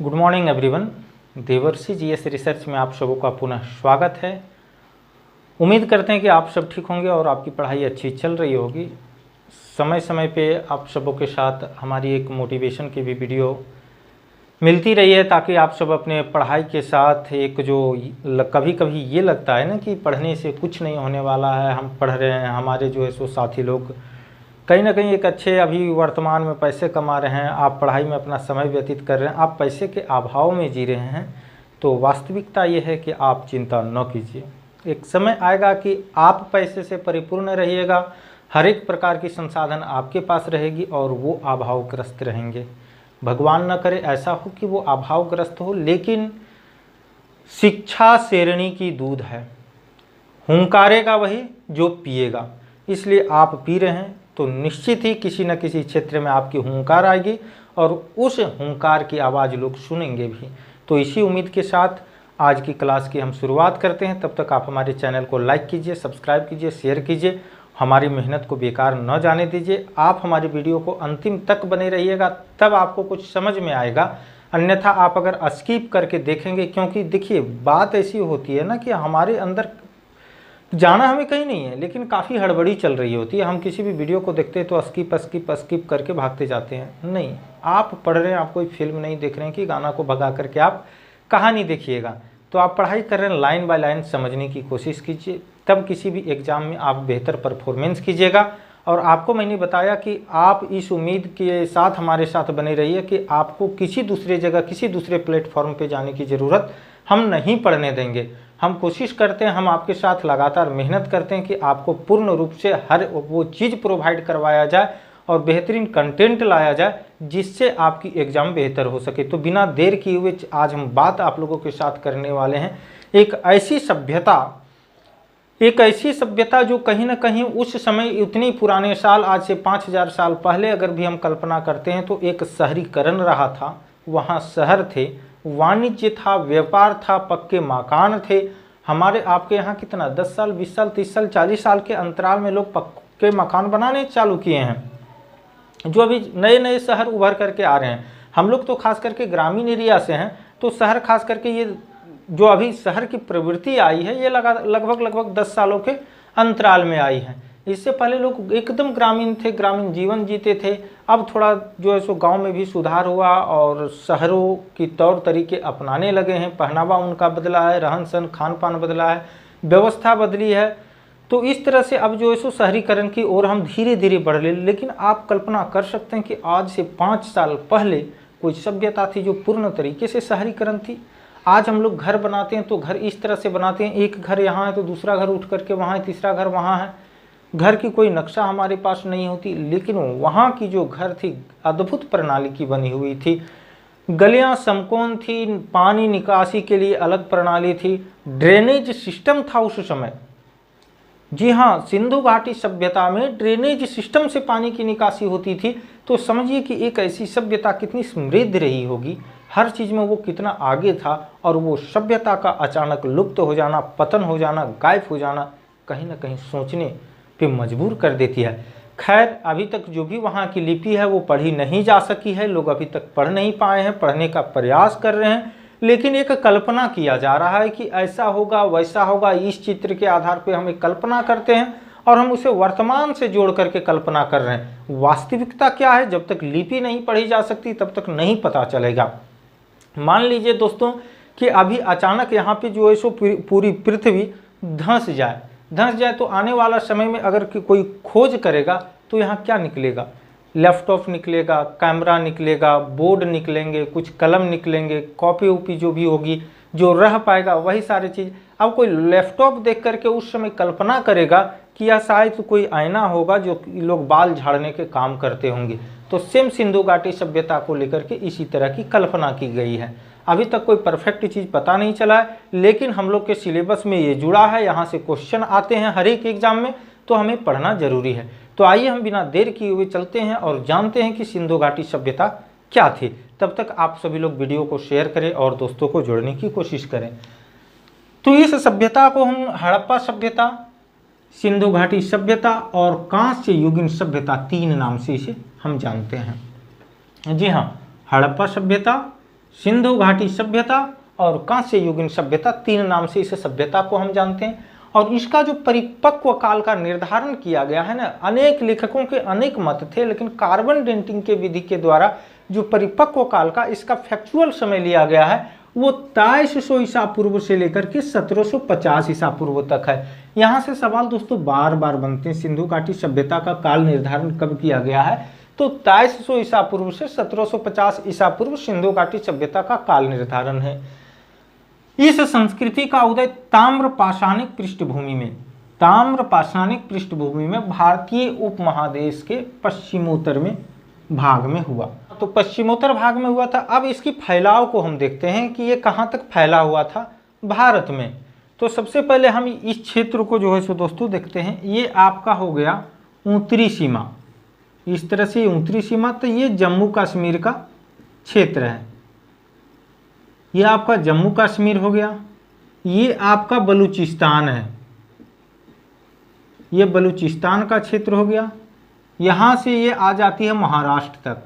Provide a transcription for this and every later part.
Good morning everyone. देवर्षि GS research में आप सबों का पुनः स्वागत है। उम्मीद करते हैं कि आप सब ठीक होंगे और आपकी पढ़ाई अच्छी चल रही होगी। समय समय पे आप सबों के साथ हमारी एक मोटिवेशन की भी वीडियो मिलती रही है, ताकि आप सब अपने पढ़ाई के साथ एक जो कभी कभी ये लगता है ना कि पढ़ने से कुछ नहीं होने वाला है, हम पढ़ रहे हैं, हमारे जो है सो साथी लोग कहीं ना कहीं एक अच्छे अभी वर्तमान में पैसे कमा रहे हैं, आप पढ़ाई में अपना समय व्यतीत कर रहे हैं, आप पैसे के अभाव में जी रहे हैं, तो वास्तविकता ये है कि आप चिंता न कीजिए। एक समय आएगा कि आप पैसे से परिपूर्ण रहिएगा, हर एक प्रकार की संसाधन आपके पास रहेगी और वो अभावग्रस्त रहेंगे। भगवान न करे ऐसा हो कि वो अभावग्रस्त हो, लेकिन शिक्षा शेरनी की दूध है, हुंकारेगा वही जो पिएगा। इसलिए आप पी रहे हैं तो निश्चित ही किसी न किसी क्षेत्र में आपकी हुंकार आएगी और उस हुंकार की आवाज़ लोग सुनेंगे भी। तो इसी उम्मीद के साथ आज की क्लास की हम शुरुआत करते हैं। तब तक आप हमारे चैनल को लाइक कीजिए, सब्सक्राइब कीजिए, शेयर कीजिए, हमारी मेहनत को बेकार न जाने दीजिए। आप हमारी वीडियो को अंतिम तक बने रहिएगा, तब आपको कुछ समझ में आएगा। अन्यथा आप अगर स्किप करके देखेंगे, क्योंकि देखिए बात ऐसी होती है ना कि हमारे अंदर जाना हमें कहीं नहीं है, लेकिन काफ़ी हड़बड़ी चल रही होती है। हम किसी भी वीडियो को देखते हैं तो स्किप करके भागते जाते हैं। नहीं, आप पढ़ रहे हैं, आप कोई फिल्म नहीं देख रहे हैं कि गाना को भगा करके आप कहानी देखिएगा। तो आप पढ़ाई कर रहे हैं, लाइन बाय लाइन समझने की कोशिश कीजिए, तब किसी भी एग्ज़ाम में आप बेहतर परफॉर्मेंस कीजिएगा। और आपको मैंने बताया कि आप इस उम्मीद के साथ हमारे साथ बने रहिए कि आपको किसी दूसरे जगह, किसी दूसरे प्लेटफॉर्म पे जाने की ज़रूरत हम नहीं पढ़ने देंगे। हम कोशिश करते हैं, हम आपके साथ लगातार मेहनत करते हैं कि आपको पूर्ण रूप से हर वो चीज़ प्रोवाइड करवाया जाए और बेहतरीन कंटेंट लाया जाए, जिससे आपकी एग्ज़ाम बेहतर हो सके। तो बिना देर किए हुए आज हम बात आप लोगों के साथ करने वाले हैं एक ऐसी सभ्यता जो कहीं ना कहीं उस समय इतनी पुराने साल, आज से 5000 साल पहले अगर भी हम कल्पना करते हैं तो एक शहरीकरण रहा था। वहाँ शहर थे, वाणिज्य था, व्यापार था, पक्के मकान थे। हमारे आपके यहाँ कितना 10 साल, 20 साल, 30 साल, 40 साल के अंतराल में लोग पक्के मकान बनाने चालू किए हैं, जो अभी नए नए शहर उभर करके आ रहे हैं। हम लोग तो खास करके ग्रामीण एरिया से हैं, तो शहर खास करके ये जो अभी शहर की प्रवृत्ति आई है, ये लगभग 10 सालों के अंतराल में आई है। इससे पहले लोग एकदम ग्रामीण थे, ग्रामीण जीवन जीते थे। अब थोड़ा जो है सो गांव में भी सुधार हुआ और शहरों की तौर तरीके अपनाने लगे हैं, पहनावा उनका बदला है, रहन सहन खान पान बदला है, व्यवस्था बदली है। तो इस तरह से अब जो है सो शहरीकरण की ओर हम धीरे धीरे बढ़ रहे। लेकिन आप कल्पना कर सकते हैं कि आज से 5 साल पहले कोई सभ्यता थी जो पूर्ण तरीके से शहरीकरण थी। आज हम लोग घर बनाते हैं तो घर इस तरह से बनाते हैं, एक घर यहाँ है तो दूसरा घर उठ करके वहाँ है, तीसरा घर वहाँ है। घर की कोई नक्शा हमारे पास नहीं होती, लेकिन वहाँ की जो घर थी अद्भुत प्रणाली की बनी हुई थी। गलियाँ समकोण थी, पानी निकासी के लिए अलग प्रणाली थी, ड्रेनेज सिस्टम था उस समय। जी हाँ, सिंधु घाटी सभ्यता में ड्रेनेज सिस्टम से पानी की निकासी होती थी। तो समझिए कि एक ऐसी सभ्यता कितनी समृद्ध रही होगी, हर चीज़ में वो कितना आगे था। और वो सभ्यता का अचानक लुप्त हो जाना, पतन हो जाना, गायब हो जाना कहीं ना कहीं सोचने पे मजबूर कर देती है। खैर, अभी तक जो भी वहाँ की लिपि है वो पढ़ी नहीं जा सकी है, लोग अभी तक पढ़ नहीं पाए हैं, पढ़ने का प्रयास कर रहे हैं, लेकिन एक कल्पना किया जा रहा है कि ऐसा होगा वैसा होगा। इस चित्र के आधार पे हम एक कल्पना करते हैं और हम उसे वर्तमान से जोड़ करके कल्पना कर रहे हैं। वास्तविकता क्या है, जब तक लिपि नहीं पढ़ी जा सकती तब तक नहीं पता चलेगा। मान लीजिए दोस्तों कि अभी अचानक यहाँ पे जो है सो पूरी पृथ्वी धंस जाए तो आने वाला समय में अगर कोई खोज करेगा तो यहाँ क्या निकलेगा? लैपटॉप निकलेगा, कैमरा निकलेगा, बोर्ड निकलेंगे, कुछ कलम निकलेंगे, कॉपी उपी जो भी होगी, जो रह पाएगा वही सारी चीज़। अब कोई लैपटॉप देख करके उस समय कल्पना करेगा कि यह शायद कोई आईना होगा जो लोग बाल झाड़ने के काम करते होंगे। तो सेम सिंधु घाटी सभ्यता को लेकर के इसी तरह की कल्पना की गई है। अभी तक कोई परफेक्ट चीज़ पता नहीं चला है, लेकिन हम लोग के सिलेबस में ये जुड़ा है, यहाँ से क्वेश्चन आते हैं हर एक एग्जाम में, तो हमें पढ़ना जरूरी है। तो आइए हम बिना देर किए हुए चलते हैं और जानते हैं कि सिंधु घाटी सभ्यता क्या थी। तब तक आप सभी लोग वीडियो को शेयर करें और दोस्तों को जोड़ने की कोशिश करें। तो इस सभ्यता को हम हड़प्पा सभ्यता, सिंधु घाटी सभ्यता और कांस्य युगीन सभ्यता 3 नाम से इसे हम जानते हैं। जी हाँ, हड़प्पा सभ्यता, सिंधु घाटी सभ्यता और कांस्य युगीन सभ्यता, 3 नाम से इस सभ्यता को हम जानते हैं। और इसका जो परिपक्व काल का निर्धारण किया गया है ना, अनेक लेखकों के अनेक मत थे, लेकिन कार्बन डेटिंग के विधि के द्वारा जो परिपक्व काल का इसका फैक्चुअल समय लिया गया है वो 2300 ईसा पूर्व से लेकर के 1750 ईसा पूर्व तक है। यहाँ से सवाल दोस्तों बार बार बनते हैं, सिंधु घाटी सभ्यता का काल निर्धारण कब किया गया है? तो 2300 ईसा पूर्व से 1750 ईसा पूर्व सिंधु घाटी सभ्यता का काल निर्धारण है। इस संस्कृति का उदय ताम्र पाषाणिक पृष्ठभूमि में, ताम्र पाषाणिक पृष्ठभूमि में भारतीय उपमहादेश के पश्चिमोत्तर में भाग में हुआ। तो पश्चिमोत्तर भाग में हुआ था। अब इसकी फैलाव को हम देखते हैं कि ये कहाँ तक फैला हुआ था भारत में। तो सबसे पहले हम इस क्षेत्र को जो है सो दोस्तों देखते हैं। ये आपका हो गया उत्तरी सीमा, इस तरह से उत्तरी सीमा, तो ये जम्मू कश्मीर का क्षेत्र है। ये आपका जम्मू कश्मीर हो गया। ये आपका बलूचिस्तान है, ये बलूचिस्तान का क्षेत्र हो गया। यहाँ से ये आ जाती है महाराष्ट्र तक,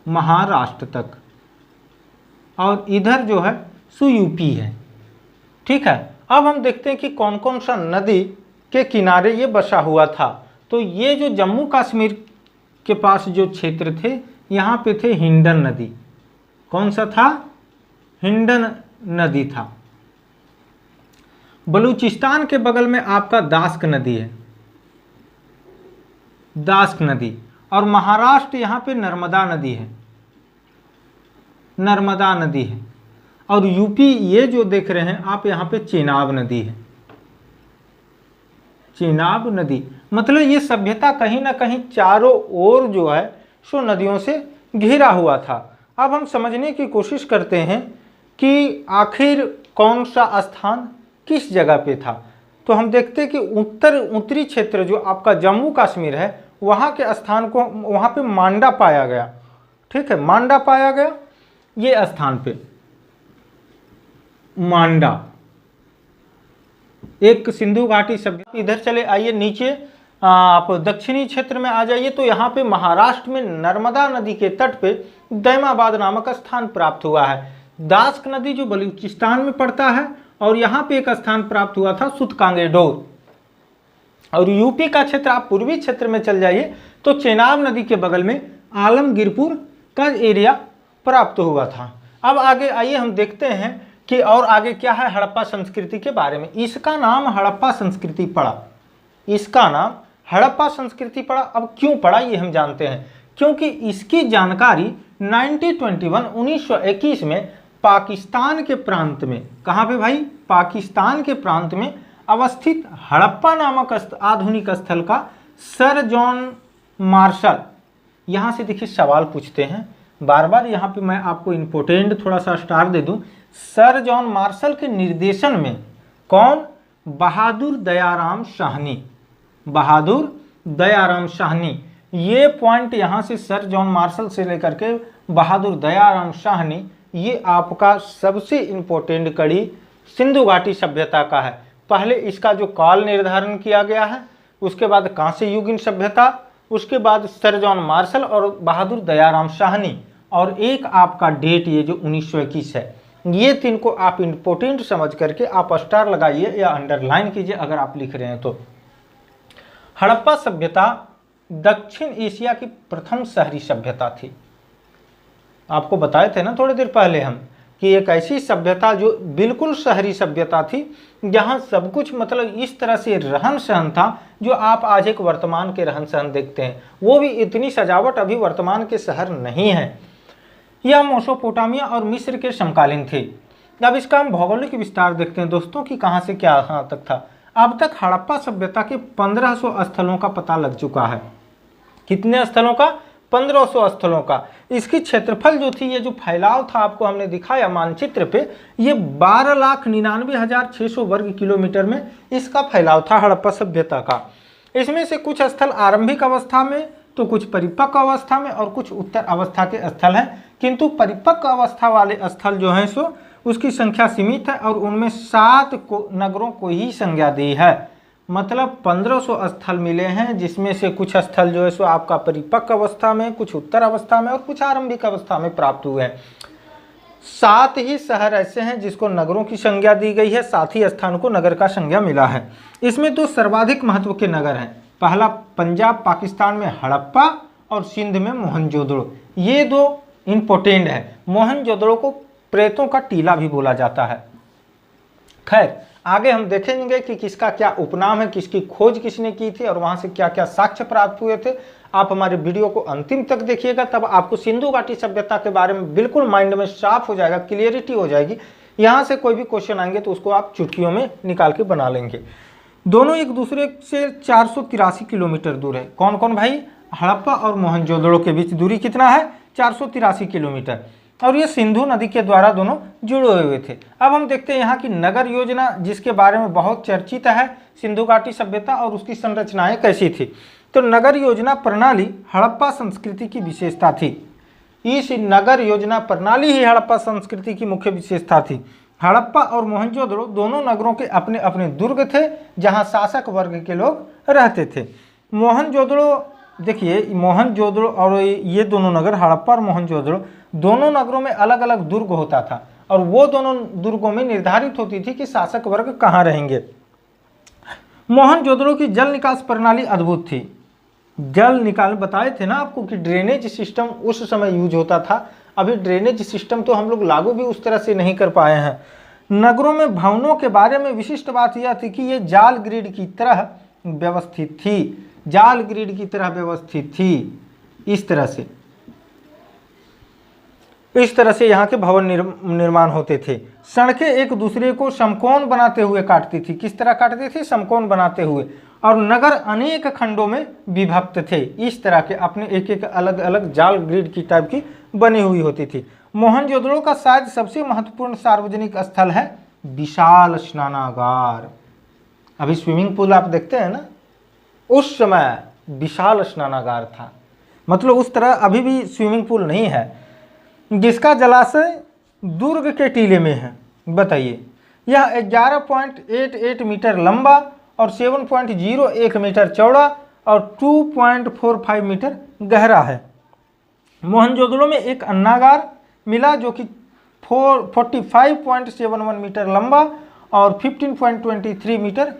महाराष्ट्र तक, और इधर जो है सो यूपी है। ठीक है। अब हम देखते हैं कि कौन कौन सा नदी के किनारे ये बसा हुआ था। तो ये जो जम्मू कश्मीर के पास जो क्षेत्र थे, यहाँ पे थे हिंडन नदी। कौन सा था? हिंडन नदी था। बलूचिस्तान के बगल में आपका दास्क नदी है, दास्क नदी। और महाराष्ट्र यहाँ पे नर्मदा नदी है, नर्मदा नदी है। और यूपी ये जो देख रहे हैं आप, यहाँ पे चेनाब नदी है, चेनाब नदी। मतलब ये सभ्यता कहीं ना कहीं चारों ओर जो है सो नदियों से घिरा हुआ था। अब हम समझने की कोशिश करते हैं कि आखिर कौन सा स्थान किस जगह पे था। तो हम देखते हैं कि उत्तरी क्षेत्र जो आपका जम्मू कश्मीर है, वहाँ के स्थान को, वहाँ पे मांडा पाया गया। ठीक है, मांडा पाया गया ये स्थान पे, मांडा एक सिंधु घाटी सभ्यता। इधर चले आइए नीचे, आप दक्षिणी क्षेत्र में आ जाइए। तो यहाँ पे महाराष्ट्र में नर्मदा नदी के तट पे दैमाबाद नामक स्थान प्राप्त हुआ है। दास्क नदी जो बलूचिस्तान में पड़ता है, और यहाँ पे एक स्थान प्राप्त हुआ था सुतकांगेडोर। और यूपी का क्षेत्र आप पूर्वी क्षेत्र में चल जाइए तो चेनाब नदी के बगल में आलमगीरपुर का एरिया प्राप्त हुआ था। अब आगे आइए हम देखते हैं कि और आगे क्या है हड़प्पा संस्कृति के बारे में। इसका नाम हड़प्पा संस्कृति पड़ा, इसका नाम हड़प्पा संस्कृति पड़ा। अब क्यों पड़ा ये हम जानते हैं, क्योंकि इसकी जानकारी 1921 में पाकिस्तान के प्रांत में, कहाँ पे भाई? पाकिस्तान के प्रांत में अवस्थित हड़प्पा नामक आधुनिक स्थल का सर जॉन मार्शल, यहाँ से देखिए सवाल पूछते हैं बार बार, यहाँ पे मैं आपको इम्पोर्टेंट थोड़ा सा स्टार दे दूं। सर जॉन मार्शल के निर्देशन में कौन? बहादुर दयाराम शाहनी, बहादुर दयाराम शाहनी। ये पॉइंट यहाँ से सर जॉन मार्शल से लेकर के बहादुर दयाराम शाहनी, ये आपका सबसे इम्पोर्टेंट कड़ी सिंधु घाटी सभ्यता का है। पहले इसका जो काल निर्धारण किया गया है, उसके बाद कांस्य युगीन सभ्यता, उसके बाद सर जॉन मार्शल और बहादुर दयाराम शाहनी, और एक आपका डेट ये जो 1921 है। ये 3 को आप इम्पोर्टेंट समझ करके आप स्टार लगाइए या अंडरलाइन कीजिए अगर आप लिख रहे हैं तो। हड़प्पा सभ्यता दक्षिण एशिया की प्रथम शहरी सभ्यता थी। आपको बताए थे ना थोड़ी देर पहले हम कि एक ऐसी सभ्यता जो बिल्कुल शहरी सभ्यता थी, जहाँ सब कुछ मतलब इस तरह से रहन सहन था जो आप आज एक वर्तमान के रहन सहन देखते हैं। वो भी इतनी सजावट अभी वर्तमान के शहर नहीं है। यह मेसोपोटामिया और मिस्र के समकालीन थे। अब इसका हम भौगोलिक विस्तार देखते हैं दोस्तों कि कहाँ से क्या कहाँ तक था। अब तक हड़प्पा सभ्यता के 1500 स्थलों का पता लग चुका है। कितने स्थलों का? 1500 स्थलों का। इसकी क्षेत्रफल जो थी, ये जो फैलाव था आपको हमने दिखाया मानचित्र पे, ये 12,99,600 वर्ग किलोमीटर में इसका फैलाव था हड़प्पा सभ्यता का। इसमें से कुछ स्थल आरंभिक अवस्था में, तो कुछ परिपक्व अवस्था में, और कुछ उत्तर अवस्था के स्थल हैं। किंतु परिपक्व अवस्था वाले स्थल जो हैं उसकी संख्या सीमित है, और उनमें 7 नगरों को ही संज्ञा दी है। मतलब 1500 स्थल मिले हैं, जिसमें से कुछ स्थल जो है सो आपका परिपक्व अवस्था में, कुछ उत्तर अवस्था में और कुछ आरंभिक अवस्था में प्राप्त हुए हैं। 7 ही शहर ऐसे हैं जिसको नगरों की संज्ञा दी गई है, 7 ही स्थान को नगर का संज्ञा मिला है। इसमें 2 सर्वाधिक महत्व के नगर हैं। पहला पंजाब पाकिस्तान में हड़प्पा और सिंध में मोहनजोदड़ो, ये 2 इंपॉर्टेंट है। मोहनजोदड़ो को प्रेतों का टीला भी बोला जाता है। खैर, आगे हम देखेंगे कि किसका क्या उपनाम है, किसकी खोज किसने की थी और वहां से क्या क्या साक्ष्य प्राप्त हुए थे। आप हमारे वीडियो को अंतिम तक देखिएगा, तब आपको सिंधु घाटी सभ्यता के बारे में बिल्कुल माइंड में साफ हो जाएगा, क्लियरिटी हो जाएगी। यहाँ से कोई भी क्वेश्चन आएंगे तो उसको आप चुटकियों में निकाल के बना लेंगे। दोनों एक दूसरे से 483 किलोमीटर दूर है। कौन कौन भाई? हड़प्पा और मोहनजोदड़ो के बीच दूरी कितना है? 483 किलोमीटर। और ये सिंधु नदी के द्वारा दोनों जुड़े हुए थे। अब हम देखते हैं यहाँ की नगर योजना, जिसके बारे में बहुत चर्चित है सिंधु घाटी सभ्यता और उसकी संरचनाएं कैसी थी। तो नगर योजना प्रणाली हड़प्पा संस्कृति की विशेषता थी। इस नगर योजना प्रणाली ही हड़प्पा संस्कृति की मुख्य विशेषता थी। हड़प्पा और मोहनजोदड़ो दोनों नगरों के अपने अपने दुर्ग थे, जहां शासक वर्ग के लोग रहते थे। मोहनजोदड़ो, देखिए मोहनजोदड़ो और ये दोनों नगर, हड़प्पा और मोहनजोदड़ो, दोनों नगरों में अलग अलग दुर्ग होता था और वो दोनों दुर्गों में निर्धारित होती थी कि शासक वर्ग कहाँ रहेंगे। मोहनजोदड़ो की जल निकास प्रणाली अद्भुत थी। जल निकाल बताए थे ना आपको कि ड्रेनेज सिस्टम उस समय यूज होता था। अभी ड्रेनेज सिस्टम तो हम लोग लागू भी उस तरह से नहीं कर पाए हैं। नगरों में भवनों के बारे में विशिष्ट बात यह थी कि ये जाल ग्रिड की तरह व्यवस्थित थी, जाल ग्रिड की तरह व्यवस्थित थी। इस तरह से यहाँ के भवन निर्माण होते थे। सड़कें एक दूसरे को समकोण बनाते हुए काटती थी। किस तरह काटती थी? समकोण बनाते हुए। और नगर अनेक खंडों में विभक्त थे। इस तरह के अपने एक एक अलग अलग जाल ग्रिड की टाइप की बनी हुई होती थी। मोहनजोदड़ो का शायद सबसे महत्वपूर्ण सार्वजनिक स्थल है विशाल स्नानागार। अभी स्विमिंग पूल आप देखते हैं ना, उस समय विशाल स्नानागार था। मतलब उस तरह अभी भी स्विमिंग पूल नहीं है, जिसका जलाशय दुर्ग के टीले में है। बताइए, यह 11.88 मीटर लंबा और 7.01 मीटर चौड़ा और 2.45 मीटर गहरा है। मोहनजोदड़ो में एक अन्नागार मिला जो कि 45.71 मीटर लंबा और 15.23 मीटर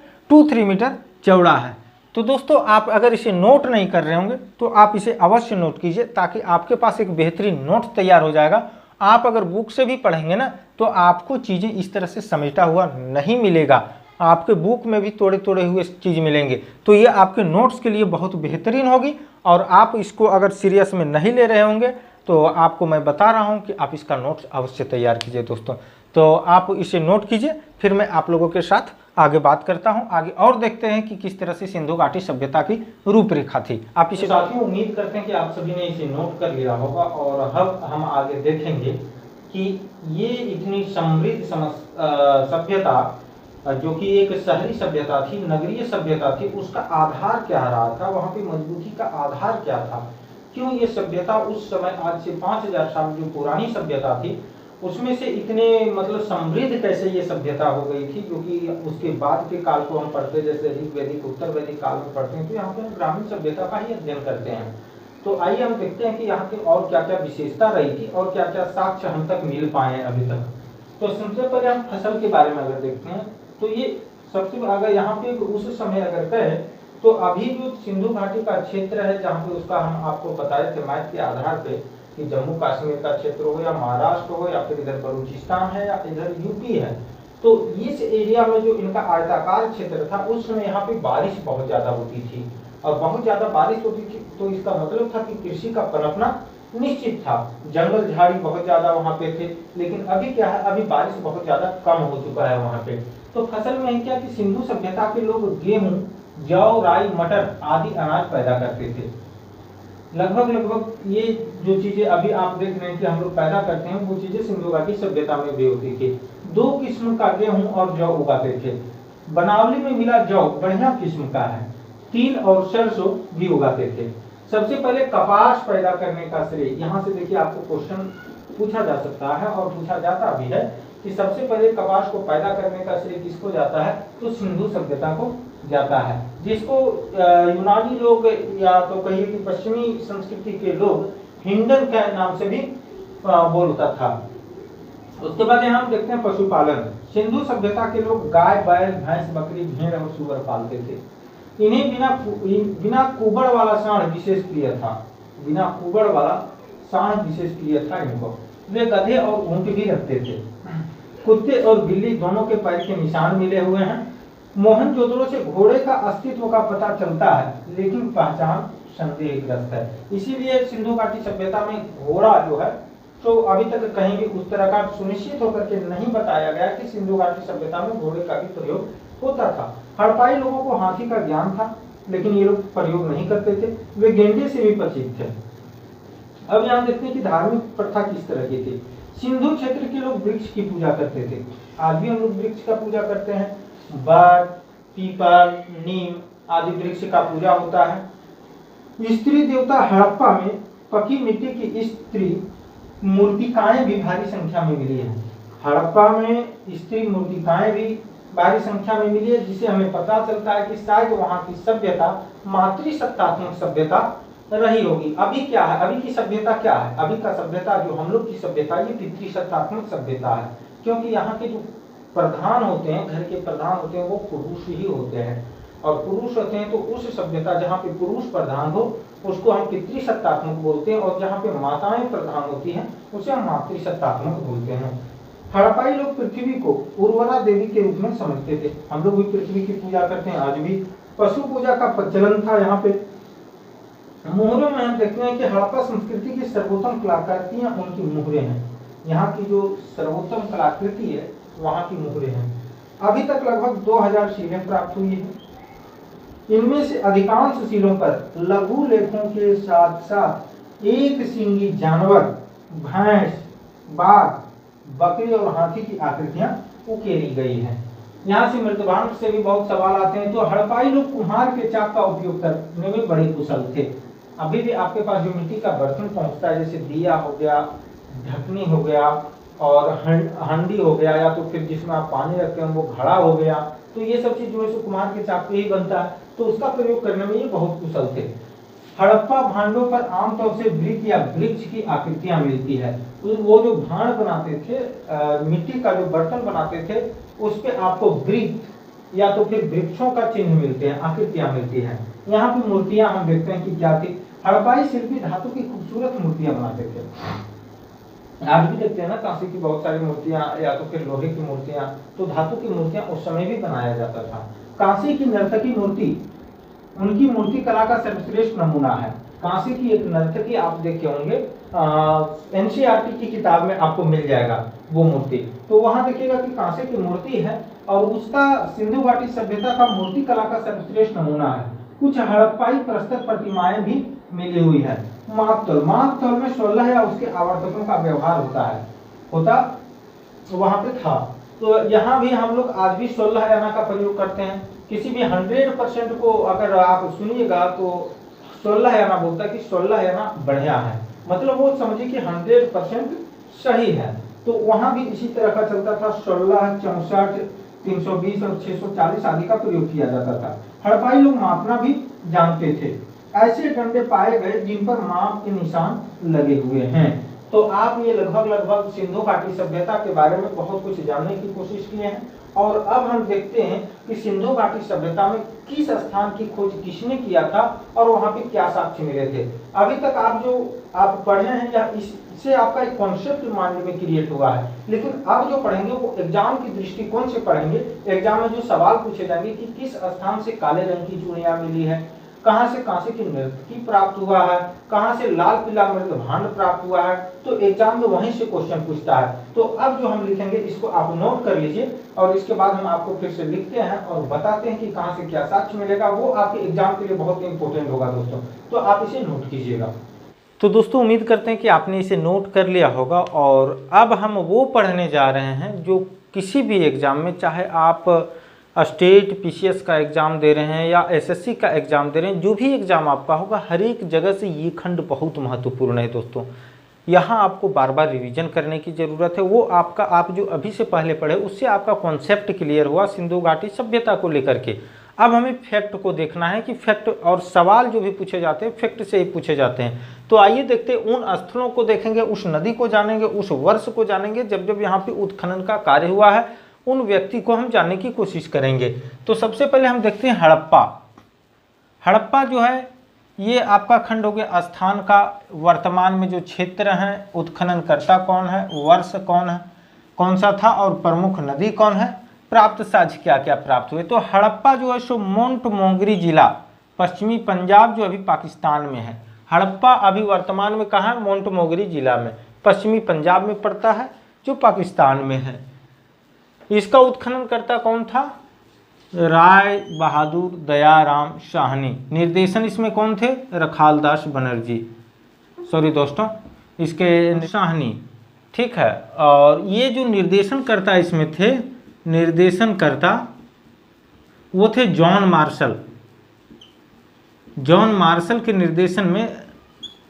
चौड़ा है। तो दोस्तों, आप अगर इसे नोट नहीं कर रहे होंगे तो आप इसे अवश्य नोट कीजिए, ताकि आपके पास एक बेहतरीन नोट तैयार हो जाएगा। आप अगर बुक से भी पढ़ेंगे ना तो आपको चीज़ें इस तरह से समेटा हुआ नहीं मिलेगा, आपके बुक में भी तोड़े तोड़े हुए चीज़ मिलेंगे। तो ये आपके नोट्स के लिए बहुत बेहतरीन होगी। और आप इसको अगर सीरियस में नहीं ले रहे होंगे तो आपको मैं बता रहा हूँ कि आप इसका नोट्स अवश्य तैयार कीजिए दोस्तों। तो आप इसे नोट कीजिए, फिर मैं आप लोगों के साथ आगे बात करता हूं। आगे और देखते हैं कि किस तरह से सिंधु घाटी सभ्यता की रूपरेखा थी। आप इसे साथियों उम्मीद करते हैं कि आप सभी ने इसे नोट कर लिया होगा। और अब हम आगे देखेंगे कि ये इतनी समृद्ध सभ्यता, जो कि एक शहरी सभ्यता थी, नगरीय सभ्यता थी, उसका आधार क्या रहा था, वहाँ पे मजबूती का आधार क्या था, क्यों ये सभ्यता उस समय आज से 5000 साल जो पुरानी सभ्यता थी उसमें से इतने मतलब समृद्ध कैसे ये सभ्यता हो गई थी, क्योंकि उसके बाद के काल को हम पढ़ते, जैसे ऋग वैदिक उत्तर वैदिक काल में पढ़ते हैं, तो यहाँ पे हम ग्रामीण सभ्यता का ही अध्ययन करते हैं। तो आइए हम देखते हैं कि यहाँ की और क्या क्या विशेषता रही थी और क्या क्या साक्ष्य हम तक मिल पाए हैं अभी तक। तो सबसे पहले हम फसल के बारे में अगर देखते हैं तो ये सबसे अगर यहाँ पे उस समय अगर कहें तो अभी जो सिंधु घाटी का क्षेत्र है, जहाँ पे उसका हम आपको बताए थे मैप के आधार पे कि जम्मू कश्मीर का क्षेत्र हो या महाराष्ट्र हो या फिर इधर बलूचिस्तान है या इधर यूपी है, तो इस एरिया में जो इनका आयताकार क्षेत्र था उस समय यहाँ पे बारिश बहुत ज्यादा होती थी। और बहुत ज्यादा बारिश होती थी तो इसका मतलब था कि कृषि का पनपना निश्चित था। जंगल झाड़ी बहुत ज्यादा वहाँ पे थे। लेकिन अभी क्या है, अभी बारिश बहुत ज्यादा कम हो चुका है वहाँ पे। तो फसल में क्या कि सिंधु सभ्यता के लोग गेहूं, जौ, राई, मटर आदि अनाज पैदा करते थे। लगभग ये जो चीजें अभी आप देख रहे हैं कि हम लोग पैदा करते हैं, वो चीजें सिंधु घाटी सभ्यता में भी होती थी। 2 किस्म का गेहूं और जौ उगाते थे। बनावली में मिला जौ बढ़िया किस्म का है। तिल और सरसों भी उगाते थे। सबसे पहले कपास पैदा करने का श्रेय, यहाँ से देखिए आपको क्वेश्चन पूछा जा सकता है और पूछा जाता भी है कि सबसे पहले कपास को पैदा करने का श्रेय किसको जाता है, तो सिंधु सभ्यता को जाता है, जिसको यूनानी लोग या तो कहिए कि पश्चिमी संस्कृति के लोग हिंडन के नाम से भी बोलता था। उसके बाद यहाँ हम देखते हैं पशुपालन। सिंधु सभ्यता के लोग गाय, बैल, भैंस, बकरी, भेड़ और सूअर पालते थे। इन्हें बिना कुबड़ वाला साढ़ विशेष प्रिय था, बिना कुबड़ वाला साढ़ विशेष प्रिय था इनको। वे गधे और ऊंट भी रखते थे। कुत्ते और बिल्ली दोनों के पैर के निशान मिले हुए हैं। मोहनजोदड़ो से घोड़े का अस्तित्व का पता चलता है, लेकिन पहचान संदेहग्रस्त है। इसीलिए सिंधु घाटी सभ्यता में घोड़ा जो है तो अभी तक कहीं भी उस तरह का सुनिश्चित होकर के नहीं बताया गया कि सिंधु घाटी सभ्यता में घोड़े का भी प्रयोग होता था। हड़प्पाई लोगों को हाथी का ज्ञान था, लेकिन ये लोग प्रयोग नहीं करते थे। वे गेंडे से भी परिचित थे। अब यहाँ देखते हैं कि धार्मिक प्रथा किस तरह की थी। सिंधु क्षेत्र के लोग वृक्ष की पूजा करते थे। आज भी हम लोग वृक्ष का पूजा करते हैं। बर, पीपल, नीम आदि वृक्ष का पूजा होता है। स्त्री देवता हड़प्पा में पकी मिट्टी की स्त्री मूर्तिकाएं भी भारी संख्या में मिली है। हड़प्पा में स्त्री मूर्तिकाएं भी भारी संख्या में मिली है, जिसे हमें पता चलता है कि शायद वहाँ की सभ्यता मातृसत्तात्मक सभ्यता रही होगी। अभी क्या है, अभी की सभ्यता क्या है, अभी का सभ्यता जो हम लोग की सभ्यता ये पितृसत्तात्मक सभ्यता है, क्योंकि यहाँ के जो प्रधान होते हैं, घर के प्रधान होते हैं, वो पुरुष ही होते हैं। और पुरुष होते हैं तो उस सभ्यता जहाँ पे पुरुष प्रधान हो उसको हम पितृसत्तात्मक बोलते हैं, और जहाँ पे माताएं प्रधान होती हैं उसे हम मातृसत्तात्मक बोलते हैं। हड़प्पाई लोग पृथ्वी को उर्वरा देवी के रूप में समझते थे। हम लोग भी पृथ्वी की पूजा करते हैं आज भी। पशु पूजा का प्रचलन था यहाँ पे। मोहरों में हम देखते हैं कि हड़प्पा संस्कृति की सर्वोत्तम कलाकृतियां उनकी मोहरें हैं। यहाँ की जो सर्वोत्तम कलाकृति है वहाँ की मोहरें हैं। अभी तक लगभग 2000 शीलें प्राप्त हुई है। इनमें से अधिकांश शीलों पर लघु लेखों के साथ साथ एक सींगी जानवर, भैंस, बाघ, बकरी और हाथी की आकृतियां उकेरी गई हैं। यहाँ से मृदभांड से भी बहुत सवाल आते हैं। तो हड़प्पाई लोग कुम्हार के चाक का उपयोग करने में बड़े कुशल थे। अभी भी आपके पास जो मिट्टी का बर्तन पहुंचता है, जैसे दिया हो गया, ढकनी हो गया और हंडी हो गया, या तो फिर जिसमें आप पानी रखते हैं वो घड़ा हो गया, तो ये सब चीज जो है कुम्हार के चाक पे ही बनता है, तो उसका प्रयोग करने में ये बहुत कुशल थे। हड़प्पा भांडों पर आमतौर से वृक्ष या वृक्ष की आकृतियां मिलती है। वो जो भांड बनाते थे, मिट्टी का जो बर्तन बनाते थे, उस पे आपको वृक्ष या तो फिर वृक्षों का चिन्ह मिलते हैं, आकृतियां मिलती हैं। यहाँ पे मूर्तियां हम देखते हैं कि क्या थी। हड़प्पाई शिल्पी धातु की खूबसूरत मूर्तियां बनाते थे। आज भी देखते हैं ना, कांसे की बहुत सारी मूर्तियां या तो फिर लोहे की मूर्तियां, तो धातु की मूर्तियां उस समय भी बनाया जाता था। कांसे की नर्तकी मूर्ति उनकी मूर्ति कला का सर्वश्रेष्ठ नमूना है। कांसे की एक नर्तकी आप देखे होंगे, एनसीईआरटी की किताब में आपको मिल जाएगा वो मूर्ति। तो वहां देखिएगा कि कांसे की मूर्ति है और उसका सिंधु घाटी सभ्यता का मूर्ति कला का सर्वश्रेष्ठ नमूना है। कुछ हड़प्पाई प्रस्तुत प्रतिमाएं भी मिली हुई है। मापतौल में 16 या उसके आवर्तकों का व्यवहार होता वहां पे था। तो यहाँ भी हम लोग आज भी 16 आना का प्रयोग करते हैं। किसी भी 100% को अगर आप सुनिएगा तो 16 आना बोलता है कि 16 आना बढ़िया है, मतलब वो समझिए कि 100% सही है। तो वहां भी इसी तरह का चलता था। 16, 64, 320 और 640 आदि का प्रयोग किया जाता था। हड़प्पाई लोग मापना भी जानते थे। ऐसे डंडे पाए गए जिन पर माप के निशान लगे हुए हैं। तो आप ये लगभग सिंधु घाटी सभ्यता के बारे में बहुत कुछ जानने की कोशिश किए हैं। और अब हम देखते हैं कि सिंधु घाटी सभ्यता में किस स्थान की खोज किसने किया था और वहां पे क्या साक्ष्य मिले थे। अभी तक आप पढ़े हैं या इससे आपका एक कॉन्सेप्ट माइंड में क्रिएट हुआ है, लेकिन अब जो पढ़ेंगे वो एग्जाम की दृष्टिकोण से पढ़ेंगे। एग्जाम में जो सवाल पूछे जाएंगे कि किस स्थान से काले रंग की चूड़ियां मिली है, कहां से कांसे की नर्तकी प्राप्त हुआ है, कहां से लाल पीला मृदभांड प्राप्त हुआ है, तो एग्जाम में वहीं से क्वेश्चन पूछता है। तो अब जो हम लिखेंगे इसको आप नोट कर लीजिए और इसके बाद हम आपको फिर से लिखते हैं और बताते हैं कि कहां से क्या साक्ष्य मिलेगा। वो आपके एग्जाम के लिए बहुत इंपॉर्टेंट होगा दोस्तों, तो आप इसे नोट कीजिएगा। तो दोस्तों उम्मीद करते हैं कि आपने इसे नोट कर लिया होगा। और अब हम वो पढ़ने जा रहे हैं जो किसी भी एग्जाम में, चाहे आप स्टेट पीसीएस का एग्ज़ाम दे रहे हैं या एसएससी का एग्ज़ाम दे रहे हैं, जो भी एग्ज़ाम आपका होगा, हर एक जगह से ये खंड बहुत महत्वपूर्ण है दोस्तों। यहाँ आपको बार बार रिवीजन करने की ज़रूरत है। वो आपका आप जो अभी से पहले पढ़े उससे आपका कॉन्सेप्ट क्लियर हुआ सिंधु घाटी सभ्यता को लेकर के। अब हमें फैक्ट को देखना है कि फैक्ट और सवाल जो भी पूछे जाते हैं फैक्ट से ही पूछे जाते हैं। तो आइए देखते हैं, उन स्थलों को देखेंगे, उस नदी को जानेंगे, उस वर्ष को जानेंगे जब जब यहाँ पे उत्खनन का कार्य हुआ है, उन व्यक्ति को हम जानने की कोशिश करेंगे। तो सबसे पहले हम देखते हैं हड़प्पा। हड़प्पा जो है ये आपका खंड हो गया स्थान का, वर्तमान में जो क्षेत्र है, उत्खननकर्ता कौन है, वर्ष कौन है, कौन सा था और प्रमुख नदी कौन है, प्राप्त साक्ष्य क्या क्या प्राप्त हुए। तो हड़प्पा जो है सो मोंटमोंगरी जिला पश्चिमी पंजाब जो अभी पाकिस्तान में है। हड़प्पा अभी वर्तमान में कहाँ है, मोंटमोंगरी जिला में पश्चिमी पंजाब में पड़ता है जो पाकिस्तान में है। इसका उत्खननकर्ता कौन था, राय बहादुर दयाराम साहनी। निर्देशन इसमें कौन थे, रखालदास बनर्जी, सॉरी दोस्तों इसके साहनी, ठीक है। और ये जो निर्देशनकर्ता इसमें थे, निर्देशनकर्ता वो थे जॉन मार्शल। जॉन मार्शल के निर्देशन में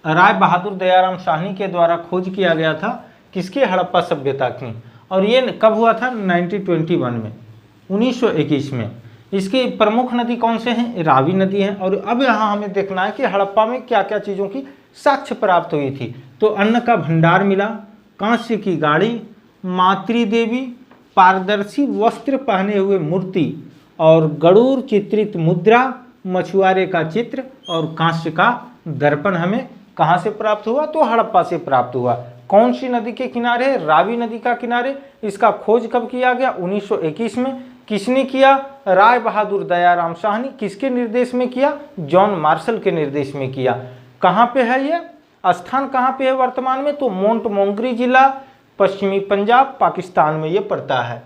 राय बहादुर दयाराम साहनी के द्वारा खोज किया गया था किसके, हड़प्पा सभ्यता की। और ये कब हुआ था, 1921 में, 1921 में। इसकी प्रमुख नदी कौन से हैं, रावी नदी है। और अब यहाँ हमें देखना है कि हड़प्पा में क्या क्या चीज़ों की साक्ष्य प्राप्त हुई थी। तो अन्न का भंडार मिला, कांस्य की गाड़ी, मातृ देवी, पारदर्शी वस्त्र पहने हुए मूर्ति और गरुड़ चित्रित मुद्रा, मछुआरे का चित्र और कांस्य का दर्पण हमें कहाँ से प्राप्त हुआ, तो हड़प्पा से प्राप्त हुआ। कौन सी नदी के किनारे, रावी नदी का किनारे। इसका खोज कब किया गया, 1921 में। किसने किया, राय बहादुर दयाराम साहनी। किसके निर्देश में किया, जॉन मार्शल के निर्देश में किया। कहाँ पे है ये स्थान, कहाँ पे है वर्तमान में, तो मोंटमोंगरी जिला पश्चिमी पंजाब पाकिस्तान में ये पड़ता है।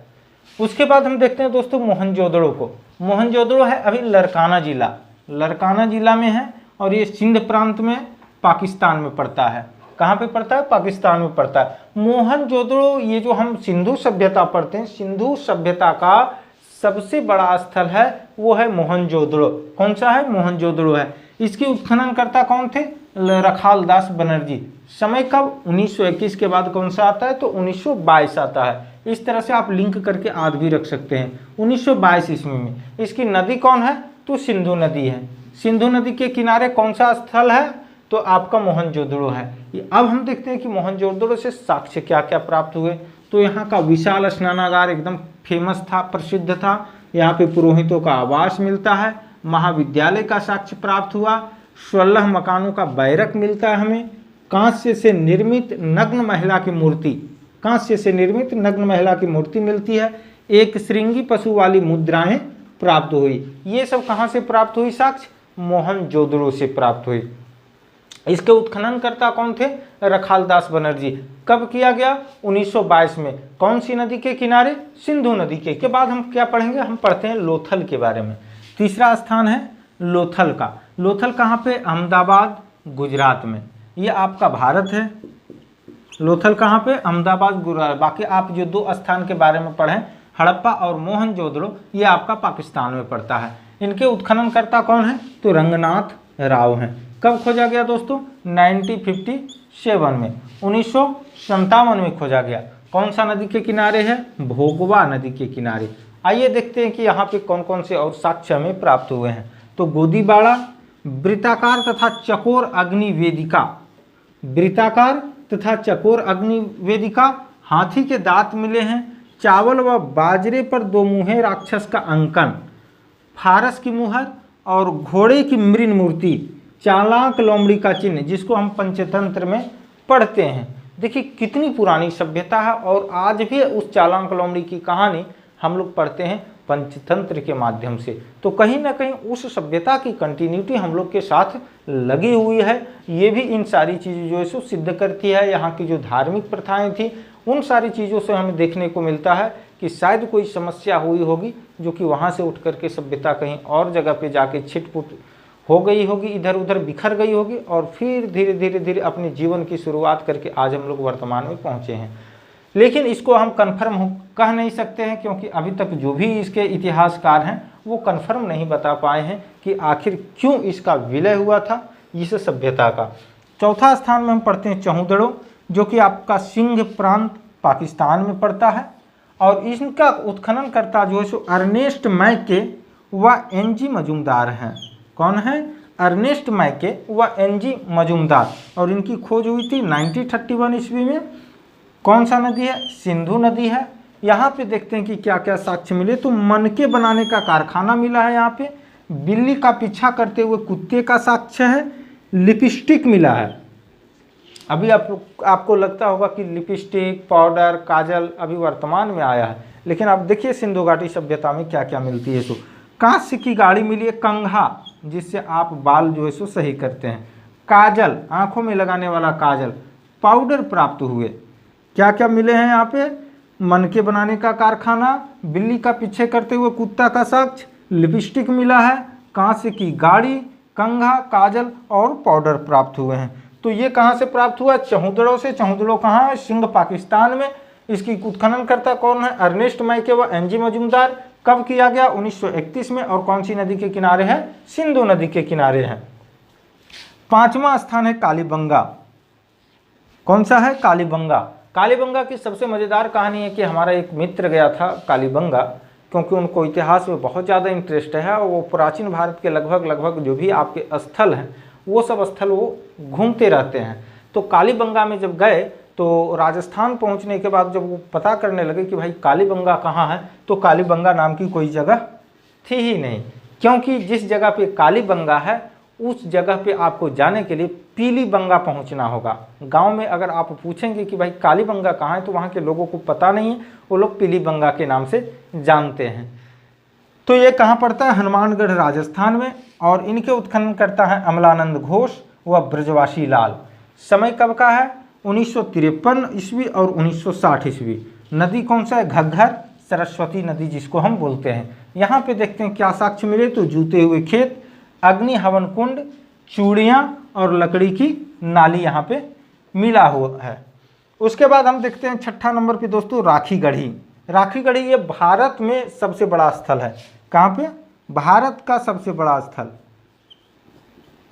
उसके बाद हम देखते हैं दोस्तों मोहनजोदड़ो को। मोहनजोदड़ो है अभी लरकाना जिला, लरकाना जिला में है और ये सिंध प्रांत में पाकिस्तान में पड़ता है। कहाँ पे पड़ता है, पाकिस्तान में पड़ता है। मोहनजोदड़ो, ये जो हम सिंधु सभ्यता पढ़ते हैं, सिंधु सभ्यता का सबसे बड़ा स्थल है वो है मोहनजोदड़ो। कौन सा है, मोहनजोदड़ो है। इसके उत्खननकर्ता कौन थे, रखालदास बनर्जी। समय कब, 1921 के बाद कौन सा आता है, तो 1922 आता है। इस तरह से आप लिंक करके आज भी रख सकते हैं, 1922 ईस्वी में। इसकी नदी कौन है, तो सिंधु नदी है। सिंधु नदी के किनारे कौन सा स्थल है, तो आपका मोहनजोदड़ो है। अब हम देखते हैं कि मोहनजोदड़ो से साक्ष्य क्या क्या प्राप्त हुए। तो यहाँ का विशाल स्नानागार एकदम फेमस था, प्रसिद्ध था। यहाँ पे पुरोहितों का आवास मिलता है, महाविद्यालय का साक्ष्य प्राप्त हुआ, 16 मकानों का बैरक मिलता है हमें, कांस्य से निर्मित नग्न महिला की मूर्ति, कांस्य से निर्मित नग्न महिला की मूर्ति मिलती है, एक श्रृंगी पशु वाली मुद्राएं प्राप्त हुई। ये सब कहाँ से प्राप्त हुई साक्ष्य, मोहनजोदड़ो से प्राप्त हुई। इसके उत्खननकर्ता कौन थे, रखालदास बनर्जी। कब किया गया, 1922 में। कौन सी नदी के किनारे, सिंधु नदी के बाद हम क्या पढ़ेंगे, हम पढ़ते हैं लोथल के बारे में। तीसरा स्थान है लोथल का। लोथल कहाँ पे, अहमदाबाद गुजरात में। ये आपका भारत है। लोथल कहाँ पे, अहमदाबाद गुजरात। बाकी आप जो दो स्थान के बारे में पढ़ें, हड़प्पा और मोहनजोदड़ो, ये आपका पाकिस्तान में पड़ता है। इनके उत्खननकर्ता कौन है, तो रंगनाथ राव हैं। कब खोजा गया दोस्तों, 1957 में, 1957 में खोजा गया। कौन सा नदी के किनारे है, भोगवा नदी के किनारे। आइए देखते हैं कि यहाँ पे कौन कौन से और साक्ष्य हमें प्राप्त हुए हैं। तो गोदीबाड़ा, वृत्ताकार तथा चकोर अग्नि वेदिका, वृत्ताकार तथा चकोर अग्नि वेदिका, हाथी के दांत मिले हैं, चावल व बाजरे पर दो मुहे राक्षस का अंकन, फारस की मुहर और घोड़े की मृण मूर्ति, चालाक लोमड़ी का चिन्ह, जिसको हम पंचतंत्र में पढ़ते हैं। देखिए कितनी पुरानी सभ्यता है और आज भी उस चालाक लोमड़ी की कहानी हम लोग पढ़ते हैं पंचतंत्र के माध्यम से। तो कहीं ना कहीं उस सभ्यता की कंटिन्यूटी हम लोग के साथ लगी हुई है। ये भी इन सारी चीज़ें जो है सो सिद्ध करती है। यहाँ की जो धार्मिक प्रथाएं थी उन सारी चीज़ों से हमें देखने को मिलता है कि शायद कोई समस्या हुई होगी जो कि वहाँ से उठ करके सभ्यता कहीं और जगह पे जाके छिटपुट हो गई होगी, इधर उधर बिखर गई होगी और फिर धीरे धीरे धीरे अपने जीवन की शुरुआत करके आज हम लोग वर्तमान में पहुँचे हैं। लेकिन इसको हम कन्फर्म कह नहीं सकते हैं क्योंकि अभी तक जो भी इसके इतिहासकार हैं वो कन्फर्म नहीं बता पाए हैं कि आखिर क्यों इसका विलय हुआ था इस सभ्यता का। चौथा स्थान में हम पढ़ते हैं चहुदड़ो, जो कि आपका सिंध प्रांत पाकिस्तान में पड़ता है। और इनका उत्खनन करता जो है सो अर्नेस्ट मैके व एनजी मजूमदार हैं। कौन है? अर्नेस्ट मैके व एनजी मजूमदार। और इनकी खोज हुई थी 1931 ईस्वी में। कौन सा नदी है? सिंधु नदी है। यहाँ पे देखते हैं कि क्या क्या साक्ष्य मिले। तो मनके बनाने का कारखाना मिला है, यहाँ पे बिल्ली का पीछा करते हुए कुत्ते का साक्ष्य है, लिपस्टिक मिला है। अभी आपको लगता होगा कि लिपस्टिक, पाउडर, काजल अभी वर्तमान में आया है, लेकिन आप देखिए सिंधु घाटी सभ्यता में क्या क्या मिलती है। सो कांस्य की गाड़ी मिली है, कंघा जिससे आप बाल जो है सो सही करते हैं, काजल आंखों में लगाने वाला काजल, पाउडर प्राप्त हुए। क्या क्या मिले हैं यहाँ पे? मनके बनाने का कारखाना, बिल्ली का पीछे करते हुए कुत्ता का साक्ष्य, लिपस्टिक मिला है, कांस्य की गाड़ी, कंघा, काजल और पाउडर प्राप्त हुए हैं। तो ये कहाँ से प्राप्त हुआ? चहुदड़ों से। चहुदड़ों कहाँ है? सिंध पाकिस्तान में। इसकी उत्खनन करता कौन है? अर्नेस्ट मैके व एनजी मजूमदार। कब किया गया? 1931 में। और कौन सी नदी के किनारे है? सिंधु नदी के किनारे है। 5वां स्थान है कालीबंगा। कौन सा है? कालीबंगा। कालीबंगा की सबसे मज़ेदार कहानी है कि हमारा एक मित्र गया था कालीबंगा, क्योंकि उनको इतिहास में बहुत ज़्यादा इंटरेस्ट है और वो प्राचीन भारत के लगभग जो भी आपके स्थल हैं वो सब स्थल वो घूमते रहते हैं। तो कालीबंगा में जब गए तो राजस्थान पहुंचने के बाद जब वो पता करने लगे कि भाई कालीबंगा कहाँ है, तो कालीबंगा नाम की कोई जगह थी ही नहीं, क्योंकि जिस जगह पे कालीबंगा है उस जगह पे आपको जाने के लिए पीलीबंगा पहुंचना होगा। गांव में अगर आप पूछेंगे कि भाई कालीबंगा कहाँ है तो वहाँ के लोगों को पता नहीं है, वो लोग पीलीबंगा के नाम से जानते हैं। तो ये कहाँ पड़ता है? हनुमानगढ़ राजस्थान में। और इनके उत्खनन करता है अमलानंद घोष व ब्रजवासी लाल। समय कब का है? 1953 ईस्वी और 1960 ईस्वी। नदी कौन सा है? घग्घर सरस्वती नदी जिसको हम बोलते हैं। यहाँ पे देखते हैं क्या साक्ष्य मिले। तो जूते हुए खेत, अग्नि हवन कुंड, चूड़ियाँ और लकड़ी की नाली यहाँ पे मिला हुआ है। उसके बाद हम देखते हैं 6ठा नंबर पे दोस्तों राखी गढ़ी। राखी गढ़ी ये भारत में सबसे बड़ा स्थल है। कहाँ पे? भारत का सबसे बड़ा स्थल,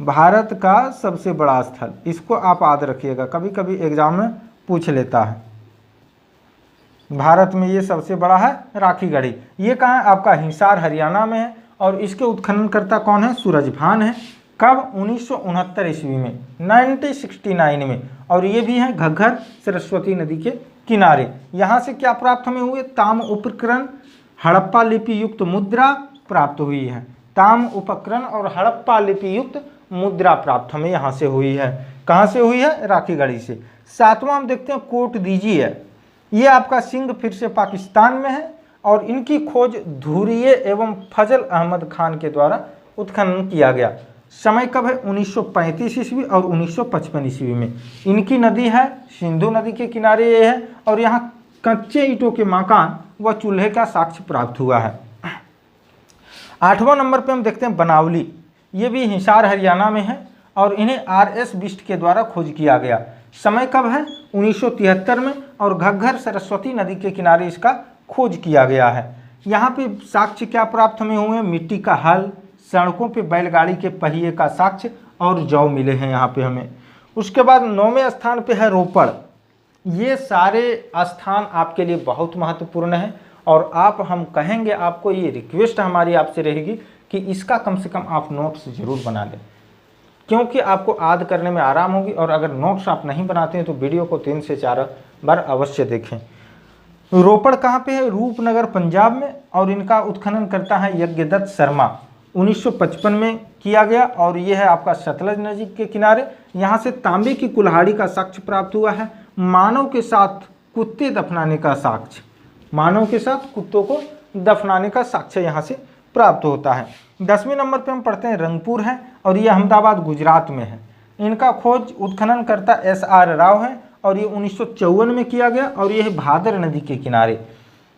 भारत का सबसे बड़ा स्थल। इसको आप याद रखिएगा, कभी कभी एग्जाम में पूछ लेता है। भारत में ये सबसे बड़ा है राखी गढ़ी। ये कहाँ है? आपका हिसार हरियाणा में है। और इसके उत्खनन करता कौन है? सूरजभान है। कब? 1969 ईस्वी में, 1969 में। और ये भी है घग्घर सरस्वती नदी के किनारे। यहाँ से क्या प्राप्त हमें हुए? ताम उपकरण, हड़प्पा लिपि युक्त मुद्रा प्राप्त हुई है। ताम उपकरण और हड़प्पा लिपि युक्त मुद्रा प्राप्त हमें यहाँ से हुई है। कहाँ से हुई है? राखी गढ़ी से। 7वां हम देखते हैं कोट दीजिए। ये आपका सिंध फिर से पाकिस्तान में है और इनकी खोज धुरिये एवं फजल अहमद खान के द्वारा उत्खनन किया गया। समय कब है? 1935 ईस्वी और 1955 ईस्वी में। इनकी नदी है सिंधु नदी के किनारे ये है। और यहाँ कच्चे ईंटों के मकान व चूल्हे का साक्ष्य प्राप्त हुआ है। 8वां नंबर पे हम देखते हैं बनावली। ये भी हिसार हरियाणा में है और इन्हें RS बिष्ट के द्वारा खोज किया गया। समय कब है? 1973 में। और घग्घर सरस्वती नदी के किनारे इसका खोज किया गया है। यहाँ पे साक्ष्य क्या प्राप्त हमें हुए? मिट्टी का हल, सड़कों पे बैलगाड़ी के पहिए का साक्ष्य और जौ मिले हैं यहाँ पे हमें। उसके बाद 9वें स्थान पे है रोपड़। ये सारे स्थान आपके लिए बहुत महत्वपूर्ण है और हम कहेंगे आपको, ये रिक्वेस्ट हमारी आपसे रहेगी कि इसका कम से कम आप नोट्स जरूर बना लें, क्योंकि आपको याद करने में आराम होगी। और अगर नोट्स आप नहीं बनाते हैं तो वीडियो को 3 से 4 बार अवश्य देखें। रोपड़ कहाँ पे है? रूपनगर पंजाब में। और इनका उत्खनन करता है यज्ञदत्त शर्मा। 1955 में किया गया और ये है आपका सतलज नदी के किनारे। यहाँ से तांबे की कुल्हाड़ी का साक्ष्य प्राप्त हुआ है। मानव के साथ कुत्ते दफनाने का साक्ष्य, मानव के साथ कुत्तों को दफनाने का साक्ष्य यहाँ से प्राप्त होता है। 10वें नंबर पे हम पढ़ते हैं रंगपुर है और ये अहमदाबाद गुजरात में है। इनका खोज उत्खनन करता SR राव है और ये 1954 में किया गया और ये है भादर नदी के किनारे।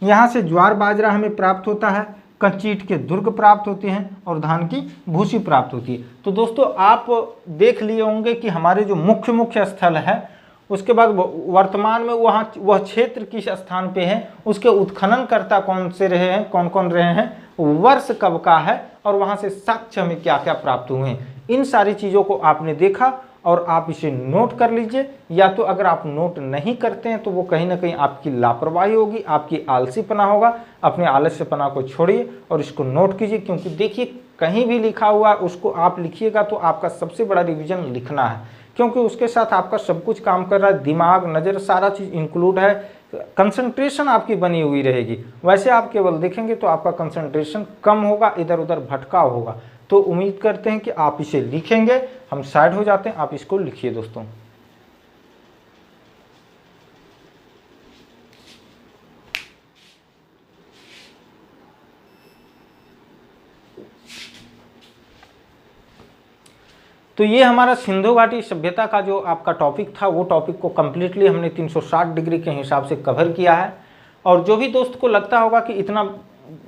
यहाँ से ज्वार बाजरा हमें प्राप्त होता है, कच्ची ईंट के दुर्ग प्राप्त होते हैं और धान की भूसी प्राप्त होती है। तो दोस्तों आप देख लिए होंगे कि हमारे जो मुख्य स्थल है, उसके बाद वर्तमान में वह क्षेत्र किस स्थान पे है, उसके उत्खनन करता कौन से रहे हैं, कौन कौन रहे हैं, वर्ष कब का है और वहाँ से साक्ष्य हमें क्या क्या प्राप्त हुए हैं। इन सारी चीज़ों को आपने देखा और आप इसे नोट कर लीजिए। या तो अगर आप नोट नहीं करते हैं तो वो कहीं ना कहीं आपकी लापरवाही होगी, आपकी आलसीपना होगा। अपने आलस्यपना को छोड़िए और इसको नोट कीजिए, क्योंकि देखिए कहीं भी लिखा हुआ उसको आप लिखिएगा तो आपका सबसे बड़ा रिवीजन लिखना है, क्योंकि उसके साथ आपका सब कुछ काम कर रहा है, दिमाग, नज़र, सारा चीज़ इंक्लूड है। कंसंट्रेशन आपकी बनी हुई रहेगी। वैसे आप केवल देखेंगे तो आपका कंसंट्रेशन कम होगा, इधर उधर भटकाव होगा। तो उम्मीद करते हैं कि आप इसे लिखेंगे। हम साइड हो जाते हैं, आप इसको लिखिए दोस्तों। तो ये हमारा सिंधु घाटी सभ्यता का जो आपका टॉपिक था, वो टॉपिक को कम्प्लीटली हमने 360 डिग्री के हिसाब से कवर किया है। और जो भी दोस्त को लगता होगा कि इतना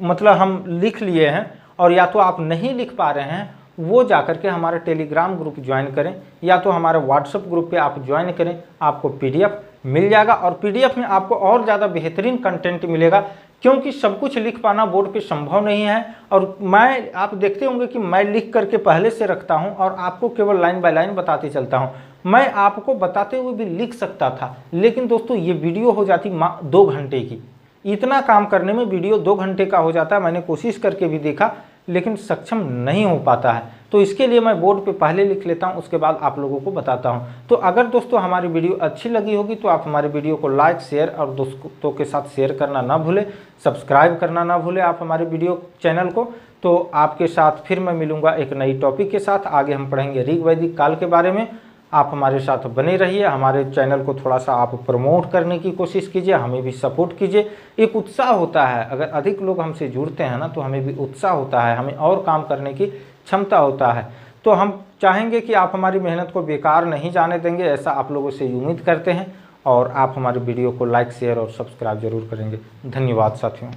मतलब हम लिख लिए हैं और या तो आप नहीं लिख पा रहे हैं, वो जाकर के हमारे टेलीग्राम ग्रुप ज्वाइन करें या तो हमारे व्हाट्सएप ग्रुप पे आप ज्वाइन करें। आपको पीडीएफ मिल जाएगा और पीडीएफ में आपको और ज़्यादा बेहतरीन कंटेंट मिलेगा, क्योंकि सब कुछ लिख पाना बोर्ड पे संभव नहीं है। और मैं, आप देखते होंगे कि मैं लिख करके पहले से रखता हूं और आपको केवल लाइन बाय लाइन बताते चलता हूं। मैं आपको बताते हुए भी लिख सकता था, लेकिन दोस्तों ये वीडियो हो जाती 2 घंटे की। इतना काम करने में वीडियो 2 घंटे का हो जाता है। मैंने कोशिश करके भी देखा, लेकिन सक्षम नहीं हो पाता है। तो इसके लिए मैं बोर्ड पे पहले लिख लेता हूं, उसके बाद आप लोगों को बताता हूं। तो अगर दोस्तों हमारी वीडियो अच्छी लगी होगी तो आप हमारी वीडियो को लाइक, शेयर और दोस्तों के साथ शेयर करना ना भूलें। सब्सक्राइब करना ना भूलें आप हमारे वीडियो चैनल को। तो आपके साथ फिर मैं मिलूंगा एक नई टॉपिक के साथ। आगे हम पढ़ेंगे ऋग वैदिक काल के बारे में। आप हमारे साथ बने रहिए। हमारे चैनल को थोड़ा सा आप प्रमोट करने की कोशिश कीजिए, हमें भी सपोर्ट कीजिए। एक उत्साह होता है, अगर अधिक लोग हमसे जुड़ते हैं ना तो हमें भी उत्साह होता है, हमें और काम करने की क्षमता होता है। तो हम चाहेंगे कि आप हमारी मेहनत को बेकार नहीं जाने देंगे, ऐसा आप लोगों से उम्मीद करते हैं। और आप हमारे वीडियो को लाइक, शेयर और सब्सक्राइब जरूर करेंगे। धन्यवाद साथियों।